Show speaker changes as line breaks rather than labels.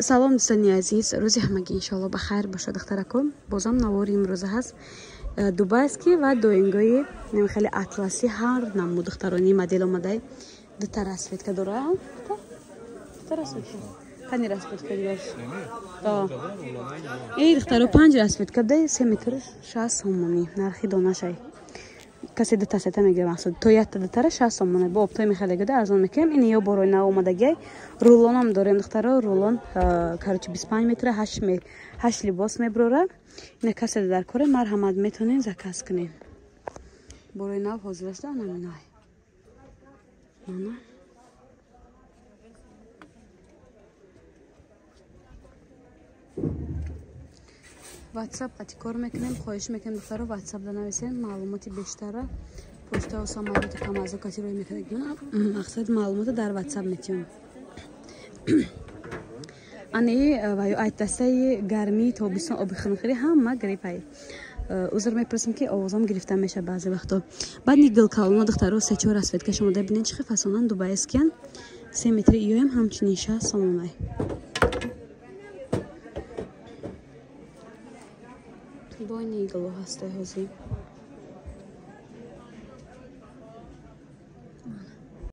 салом дӯстони азиз, рӯзи ҳамагӣ иншоалло ба хайр бошад духтаракум. Бозам навори имрӯза ҳаст дубайский ва доингои хеле атласи ҳар намуд духтарони модел омадай. Дута расветка дорад. Дута расветка. Кани расветка дорад. Духтаро 5 расветка дай 3 метр 60 сомони. Нархи донашай. Касе дута сета мегирам мақсад. То ятта дутара 60 сомони. Бо обтой мехеле гада арзон мекунем. Ин ё борои нав омадагай. Рулон ам дорем духтаро. Рулон короче 25 метр 8 либос меброра. Ина касе дар коре марҳамат метонин заказ кунин. Борои нав ҳозир аст наминай. Мана WhatsApp ати кор мекунем. Хоҳиш мекунем духтаро WhatsApp да нависен маълумоти бештара почта ва самолоти кам аз кати рой мекунем. Мақсад маълумота дар WhatsApp метиём. Ани ва ай дастаи гарми тобистон оби хунхири ҳама гриппай. Узр мепурсим ки овозам гирифта меша баъзе вақто. Баъд нигл калона духтаро 3-4 расветка шумо да бинед чӣ фасонан дубайскиян 3 метри иём ҳамчунин 60 сомонай. Бой нигл ҳастай ҳозир.